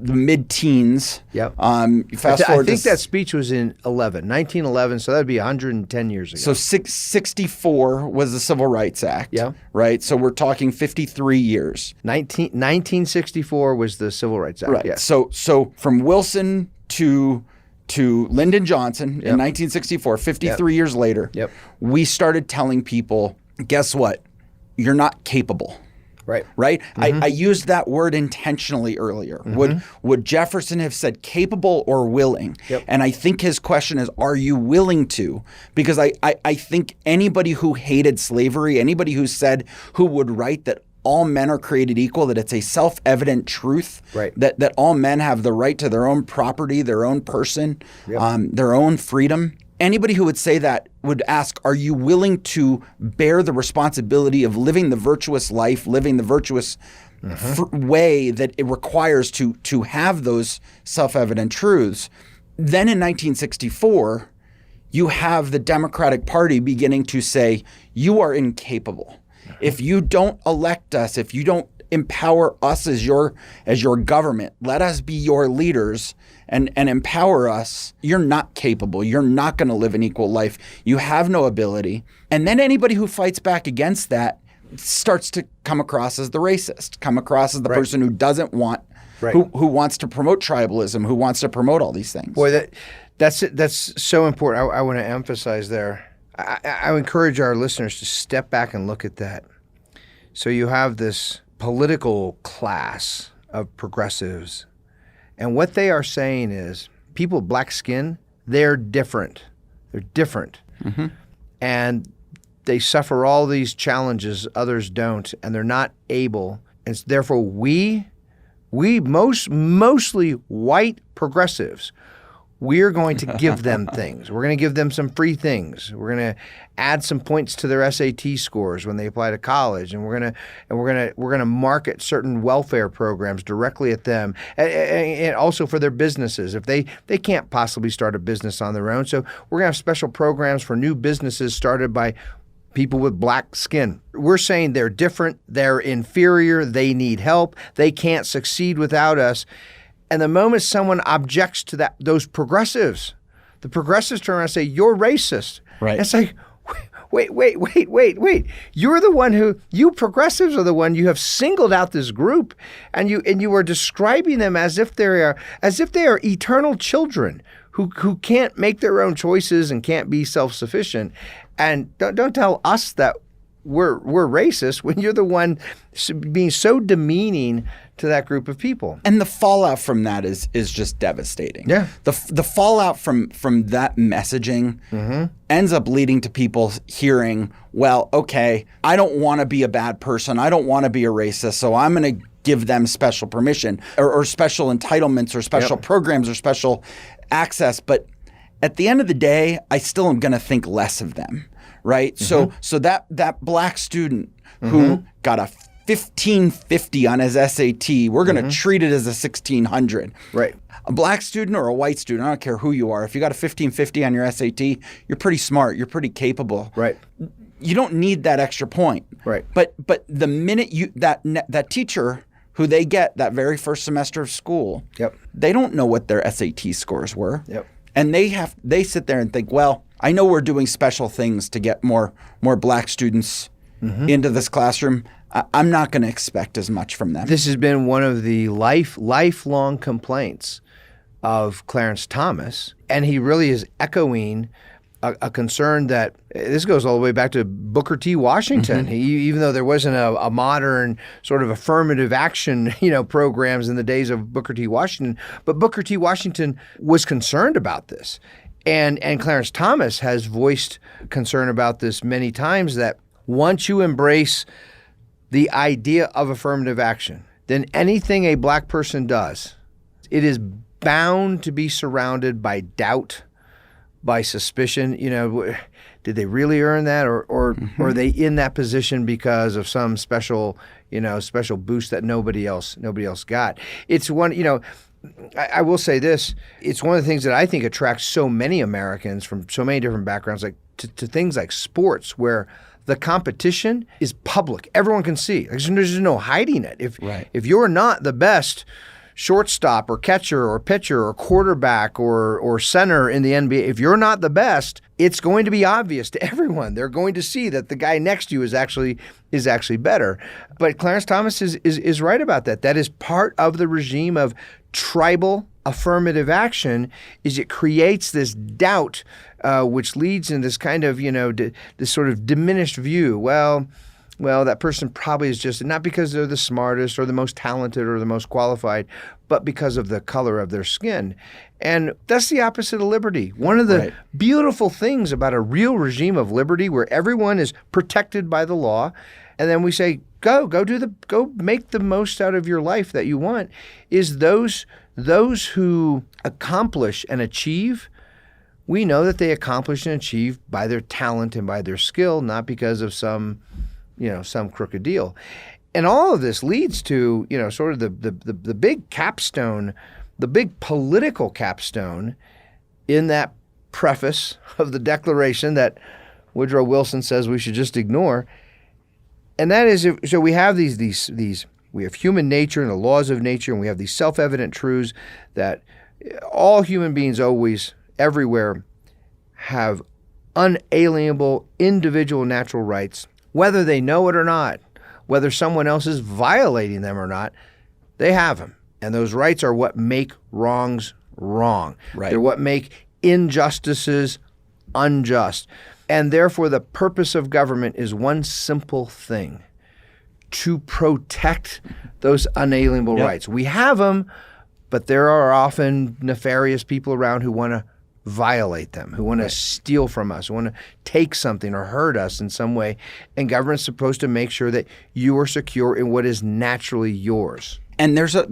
S2: the mid-teens.
S1: Yep.
S2: Fast forward.
S1: I think that speech was in 1911, so that would be 110 years ago.
S2: So 64 was the Civil Rights Act.
S1: Yeah.
S2: Right? So we're talking 53 years.
S1: 1964 was the Civil Rights Act.
S2: Right.
S1: Yeah.
S2: So from Wilson to Lyndon Johnson in 1964, 53 years later, we started telling people, guess what? You're not capable. Right? I used that word intentionally earlier. Would Jefferson have said capable or willing? And I think his question is, are you willing to? Because I think anybody who hated slavery, anybody who would write that all men are created equal, that it's a self-evident truth, that all men have the right to their own property, their own person, their own freedom. Anybody who would say that would ask, are you willing to bear the responsibility of living the virtuous life, living the virtuous way that it requires to have those self-evident truths? Then in 1964, you have the Democratic Party beginning to say, you are incapable. If you don't elect us, if you don't empower us as your government. Let us be your leaders and empower us. You're not capable. You're not going to live an equal life. You have no ability. And then anybody who fights back against that starts to come across as the racist, come across as the person who doesn't want, who wants to promote tribalism, who wants to promote all these things.
S1: Boy, that's so important. I want to emphasize there. I encourage our listeners to step back and look at that. So you have this political class of progressives, and what they are saying is people with black skin, they're different. They're different. Mm-hmm. And they suffer all these challenges others don't, and they're not able. And therefore we mostly white progressives, we're going to give them things. We're going to give them some free things. We're going to add some points to their SAT scores when they apply to college, and we're going to market certain welfare programs directly at them, and also for their businesses if they can't possibly start a business on their own. So we're going to have special programs for new businesses started by people with black skin. We're saying they're different, they're inferior, they need help, they can't succeed without us. And the moment someone objects to those progressives, the progressives turn around and say, "You're racist."
S2: Right.
S1: And it's like, wait. You're the one you progressives are the one you have singled out this group, and you are describing them as if they are eternal children who can't make their own choices and can't be self-sufficient. And don't tell us that we're racist when you're the one being so demeaning to that group of people.
S2: And the fallout from that is just devastating.
S1: Yeah.
S2: The fallout from that messaging ends up leading to people hearing, well, okay, I don't want to be a bad person. I don't want to be a racist, so I'm going to give them special permission or special entitlements or special programs or special access. But at the end of the day, I still am going to think less of them, right? Mm-hmm. So that black student who got a 1550 on his SAT, we're going to treat it as a 1600.
S1: Right.
S2: A black student or a white student, I don't care who you are. If you got a 1550 on your SAT, you're pretty smart. You're pretty capable.
S1: Right.
S2: You don't need that extra point.
S1: Right.
S2: But the minute that teacher who they get that very first semester of school, they don't know what their SAT scores were.
S1: Yep.
S2: And they sit there and think, well, I know we're doing special things to get more black students into this classroom. I'm not going to expect as much from them.
S1: This has been one of the lifelong complaints of Clarence Thomas, and he really is echoing a concern that this goes all the way back to Booker T. Washington. Even though there wasn't a modern sort of affirmative action, programs in the days of Booker T. Washington, but Booker T. Washington was concerned about this, and Clarence Thomas has voiced concern about this many times. That once you embrace the idea of affirmative action, then anything a black person does, it is bound to be surrounded by doubt, by suspicion. Did they really earn that, or are they in that position because of some special boost that nobody else got? It's one, I will say this, it's one of the things that I think attracts so many Americans from so many different backgrounds, like to things like sports, where the competition is public. Everyone can see. There's no hiding it. If you're not the best shortstop or catcher or pitcher or quarterback or center in the NBA, if you're not the best, it's going to be obvious to everyone. They're going to see that the guy next to you is actually better. But Clarence Thomas is right about that. That is part of the regime of tribal affirmative action. Is it creates this doubt, which leads in this kind of this sort of diminished view. Well, that person probably is just not because they're the smartest or the most talented or the most qualified, but because of the color of their skin. And that's the opposite of liberty. One of the beautiful things about a real regime of liberty, where everyone is protected by the law, and then we say, go make the most out of your life that you want, is those who accomplish and achieve. We know that they accomplish and achieve by their talent and by their skill, not because of some crooked deal. And all of this leads to, sort of the big capstone, the big political capstone in that preface of the Declaration that Woodrow Wilson says we should just ignore. And that is, so we have these We have human nature and the laws of nature, and we have these self-evident truths that all human beings always, everywhere, have unalienable individual natural rights, whether they know it or not, whether someone else is violating them or not, they have them. And those rights are what make wrongs wrong.
S2: Right.
S1: They're what make injustices unjust. And therefore, the purpose of government is one simple thing: to protect those unalienable rights. We have them, but there are often nefarious people around who want to violate them, who want to steal from us, who want to take something or hurt us in some way. And government's supposed to make sure that you are secure in what is naturally yours.
S2: And there's a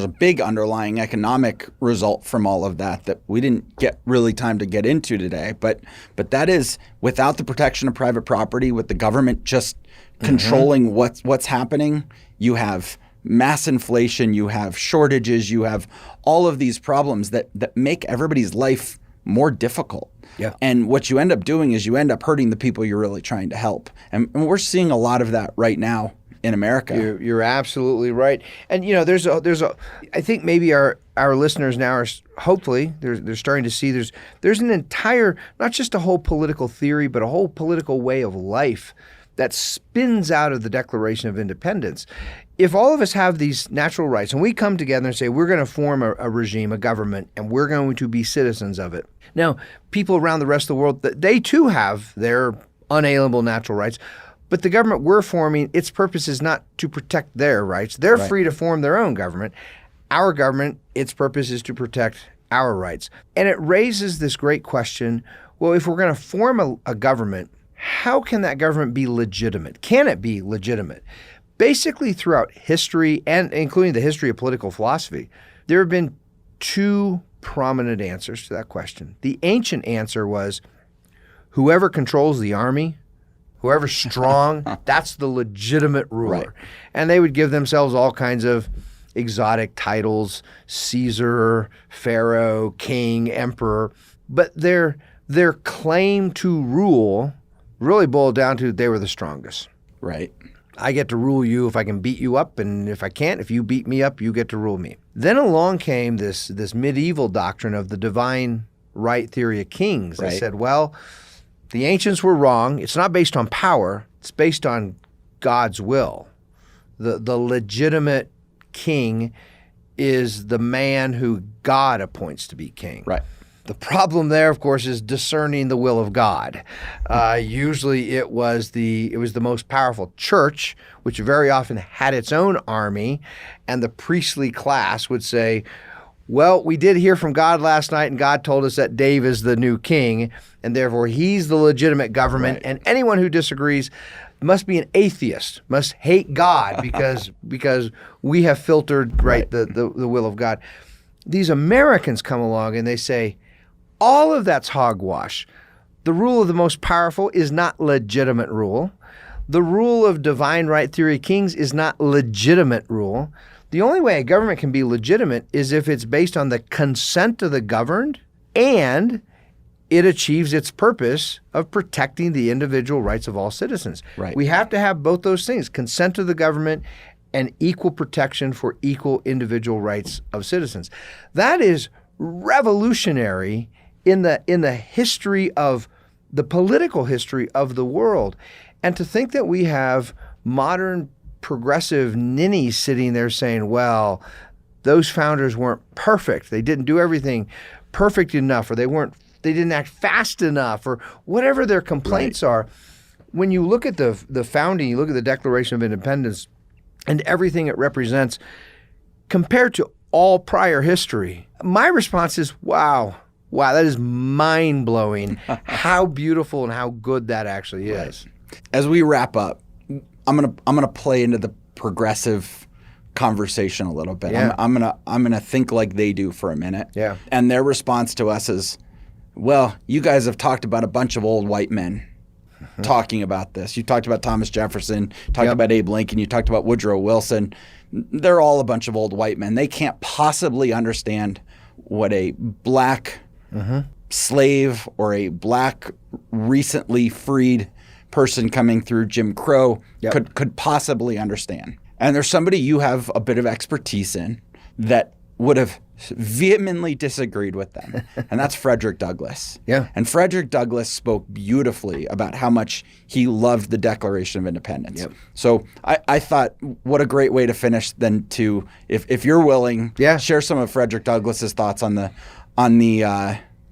S2: big underlying economic result from all of that we didn't get really time to get into today. But that is, without the protection of private property, with the government just controlling what's happening, you have mass inflation, you have shortages, you have all of these problems that make everybody's life more difficult.
S1: Yeah.
S2: And what you end up doing is you end up hurting the people you're really trying to help. And we're seeing a lot of that right now in America.
S1: You're absolutely right. And there's a I think maybe our listeners now are hopefully they're starting to see there's an entire, not just a whole political theory, but a whole political way of life that spins out of the Declaration of Independence. If all of us have these natural rights and we come together and say we're going to form a regime, a government, and we're going to be citizens of it. Now, people around the rest of the world, they too have their unalienable natural rights, but the government we're forming, its purpose is not to protect their rights. They're free to form their own government. Our government, its purpose is to protect our rights. And it raises this great question, well, if we're going to form a government, how can that government be legitimate? Can it be legitimate? Basically, throughout history, and including the history of political philosophy, there have been two prominent answers to that question. The ancient answer was, whoever controls the army, whoever's strong, that's the legitimate ruler.
S2: Right.
S1: And they would give themselves all kinds of exotic titles: Caesar, Pharaoh, king, emperor. But their claim to rule really boiled down to they were the strongest.
S2: Right.
S1: I get to rule you if I can beat you up, and if I can't, if you beat me up, you get to rule me. Then along came this medieval doctrine of the divine right theory of kings. They said, well, the ancients were wrong. It's not based on power. It's based on God's will. The legitimate king is the man who God appoints to be king.
S2: Right.
S1: The problem there, of course, is discerning the will of God. Usually it was the most powerful church, which very often had its own army, and the priestly class would say, well, we did hear from God last night, and God told us that Dave is the new king, and therefore he's the legitimate government, and anyone who disagrees must be an atheist, must hate God because we have filtered the will of God. These Americans come along and they say, all of that's hogwash. The rule of the most powerful is not legitimate rule. The rule of divine right theory of kings is not legitimate rule. The only way a government can be legitimate is if it's based on the consent of the governed and it achieves its purpose of protecting the individual rights of all citizens.
S2: Right.
S1: We have to have both those things: consent of the government and equal protection for equal individual rights of citizens. That is revolutionary in the history of the political history of the world. And to think that we have modern progressive ninnies sitting there saying, well, those founders weren't perfect. They didn't do everything perfect enough, or they didn't act fast enough, or whatever their complaints are. When you look at the founding, you look at the Declaration of Independence and everything it represents compared to all prior history, my response is, wow, that is mind-blowing how beautiful and how good that actually is.
S2: As we wrap up, I'm gonna play into the progressive conversation a little bit.
S1: Yeah.
S2: I'm gonna think like they do for a minute.
S1: Yeah.
S2: And their response to us is, well, you guys have talked about a bunch of old white men talking about this. You talked about Thomas Jefferson, talked about Abe Lincoln, you talked about Woodrow Wilson. They're all a bunch of old white men. They can't possibly understand what a black slave or a black recently freed person coming through Jim Crow
S1: Yep.
S2: could possibly understand. And there's somebody you have a bit of expertise in that would have vehemently disagreed with them, and that's Frederick Douglass.
S1: Yeah.
S2: And Frederick Douglass spoke beautifully about how much he loved the Declaration of Independence.
S1: Yep.
S2: So I thought, what a great way to finish than to, if you're willing, share some of Frederick Douglass's thoughts on the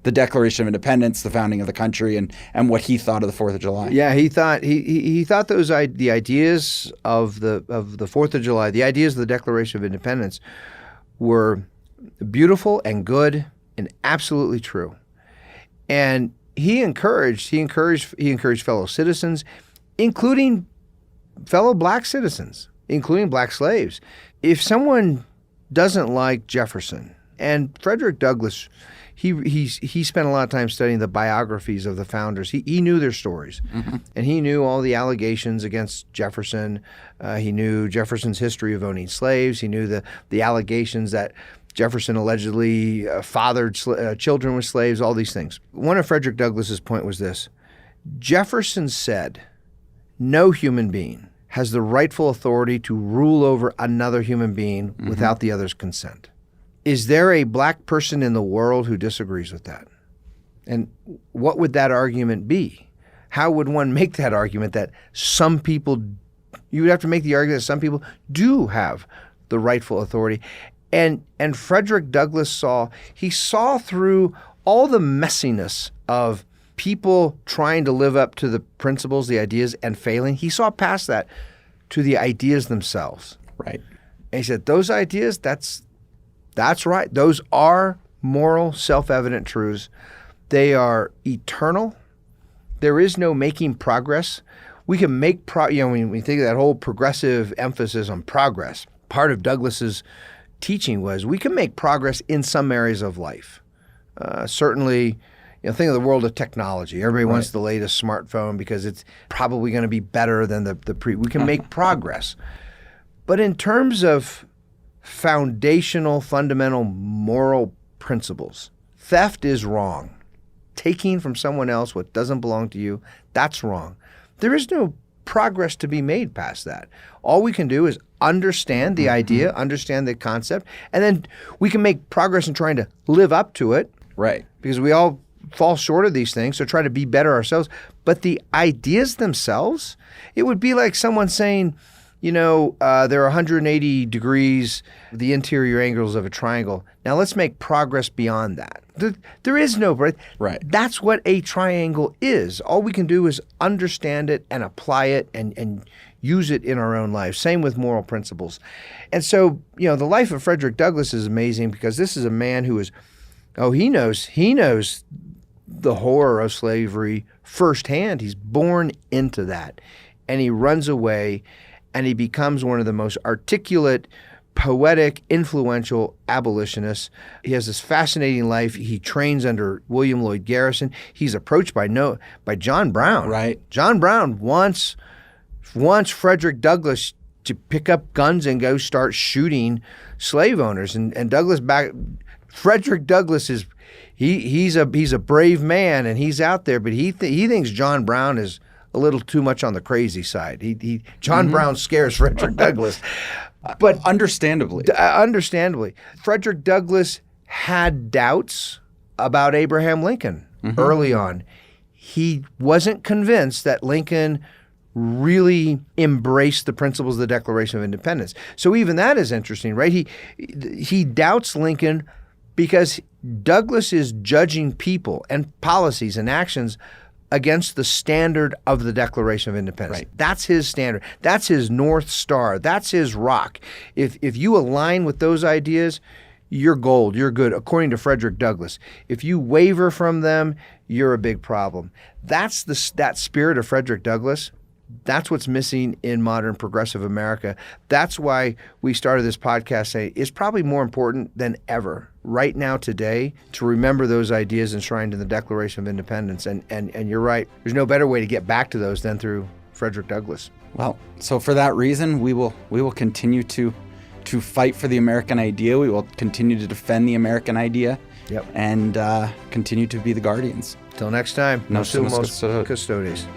S2: Declaration of Independence, the founding of the country, and what he thought of the 4th of July.
S1: Yeah, he thought the ideas of the 4th of July, the ideas of the Declaration of Independence, were beautiful and good and absolutely true. And he encouraged fellow citizens, including fellow black citizens, including black slaves. If someone doesn't like Jefferson, and Frederick Douglass, he spent a lot of time studying the biographies of the founders. He knew their stories, and he knew all the allegations against Jefferson. He knew Jefferson's history of owning slaves. He knew the allegations that Jefferson allegedly fathered children with slaves, all these things. One of Frederick Douglass's point was this: Jefferson said, "No human being has the rightful authority to rule over another human being without the other's consent." Is there a black person in the world who disagrees with that? And what would that argument be? How would one make that argument that some people, you would have to make the argument that some people do have the rightful authority. And Frederick Douglass saw through all the messiness of people trying to live up to the principles, the ideas, and failing. He saw past that to the ideas themselves.
S2: Right.
S1: And he said, those ideas, that's right. Those are moral, self-evident truths. They are eternal. There is no making progress. We can make when we think of that whole progressive emphasis on progress, part of Douglass's teaching was we can make progress in some areas of life. Certainly, think of the world of technology. Everybody wants the latest smartphone because it's probably going to be better than we can make progress. But in terms of foundational, fundamental moral principles, theft is wrong. Taking from someone else what doesn't belong to you, that's wrong. There is no progress to be made past that. All we can do is understand the idea, understand the concept, and then we can make progress in trying to live up to it.
S2: Right.
S1: Because we all fall short of these things, so try to be better ourselves. But the ideas themselves, it would be like someone saying, there are 180 degrees, the interior angles of a triangle. Now let's make progress beyond that. There is no,
S2: right.
S1: That's what a triangle is. All we can do is understand it and apply it and use it in our own lives. Same with moral principles. And so, the life of Frederick Douglass is amazing because this is a man who is, he knows the horror of slavery firsthand. He's born into that. And he runs away and he becomes one of the most articulate, poetic, influential abolitionists. He has this fascinating life. He trains under William Lloyd Garrison. He's approached by John Brown.
S2: Right.
S1: John Brown wants Frederick Douglass to pick up guns and go start shooting slave owners. And Frederick Douglass is he's a brave man and he's out there, but he thinks John Brown is a little too much on the crazy side. John Brown scares Frederick Douglass. But
S2: understandably,
S1: Frederick Douglass had doubts about Abraham Lincoln early on. He wasn't convinced that Lincoln really embraced the principles of the Declaration of Independence. So even that is interesting, right? He doubts Lincoln because Douglass is judging people and policies and actions against the standard of the Declaration of Independence.
S2: Right.
S1: That's his standard. That's his North Star. That's his rock. If you align with those ideas, you're gold. You're good, according to Frederick Douglass. If you waver from them, you're a big problem. That's that spirit of Frederick Douglass. That's what's missing in modern progressive America. That's why we started this podcast saying it's probably more important than ever right now today to remember those ideas enshrined in the Declaration of Independence. And you're right. There's no better way to get back to those than through Frederick Douglass.
S2: Well, so for that reason, we will continue to fight for the American idea. We will continue to defend the American idea.
S1: Yep.
S2: And continue to be the guardians.
S1: Till next time.
S2: Nos
S1: Nos
S2: somos
S1: custodes.